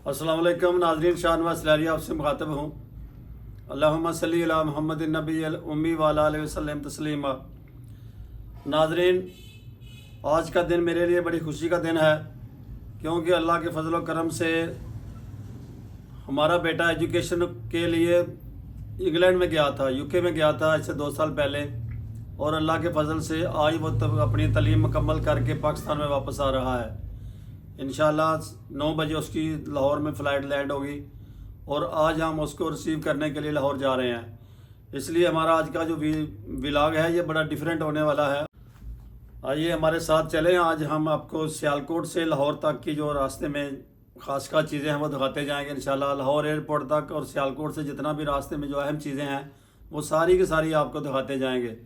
अस्सलाम वालेकुम नाज़रीन, शाहनवाज सलारी आपसे मुखातब हूँ। अल्लाहुम्मा सल्ली अला मुहम्मद नबील उम्मी व अला आलिहि वसल्लम तस्लीमा। नाज़रीन, आज का दिन मेरे लिए बड़ी खुशी का दिन है, क्योंकि अल्लाह के फजल व करम से हमारा बेटा एजुकेशन के लिए इंग्लैंड में गया था, यूके में गया था इससे 2 साल पहले, और अल्लाह के फजल से आज वो अपनी तालीम मुकम्मल करके पाकिस्तान में वापस आ रहा है। इंशाअल्लाह 9 बजे उसकी लाहौर में फ़्लाइट लैंड होगी और आज हम उसको रिसीव करने के लिए लाहौर जा रहे हैं। इसलिए हमारा आज का जो व्लॉग है ये बड़ा डिफरेंट होने वाला है। आइए हमारे साथ चलें। आज हम आपको सियालकोट से लाहौर तक की जो रास्ते में खास चीज़ें हैं वो दिखाते जाएंगे इंशाल्लाह। लाहौर एयरपोर्ट तक और सियालकोट से जितना भी रास्ते में जो अहम चीज़ें हैं वो सारी की सारी आपको दिखाते जाएंगे।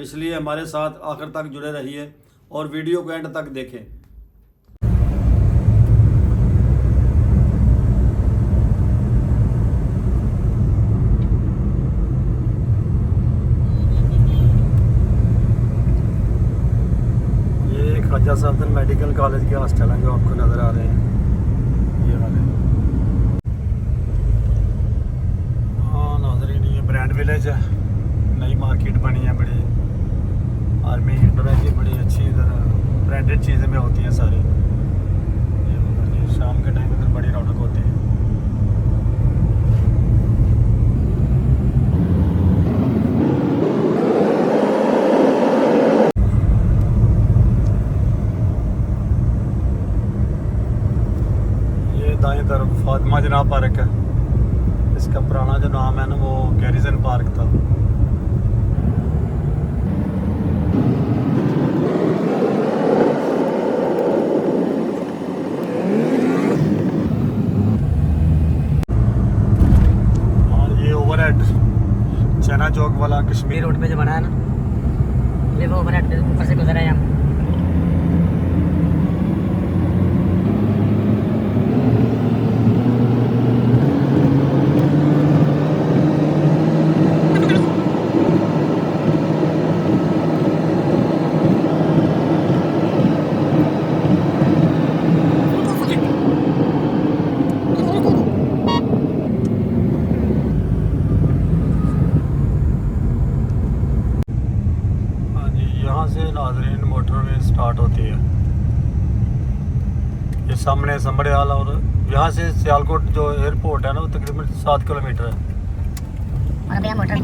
इसलिए हमारे साथ आखिर तक जुड़े रहिए और वीडियो को एंड तक देखें। ख्वाजा सफदर मेडिकल कॉलेज के हॉस्टल हैं जो आपको नज़र आ रहे हैं, ये वाले। हाँ नाज़रीन, ये ब्रांड विलेज है, नई मार्केट बनी है बड़ी। आर्मी इंडोर की बड़ी अच्छी इधर ब्रांडेड चीज़ें में होती हैं सारी। ये शाम के टाइम इधर बड़ी रौनक होती है। दाएं तरफ फातिमा जनाब पार्क है, इसका पुराना जो नाम है ना वो गैरिजन पार्क था। और ये ओवरहेड चैना चौक वाला कश्मीर रोड पे जो बना है ना, ये वो ओवरहेड ऊपर से गुजरा है हम। से नाज़रीन मोटरवे स्टार्ट होती है, ये सामने समड़ियाल, और यहाँ से सियालकोट जो एयरपोर्ट है ना वो तकरीबन 7 किलोमीटर है। और अभी हम मोटर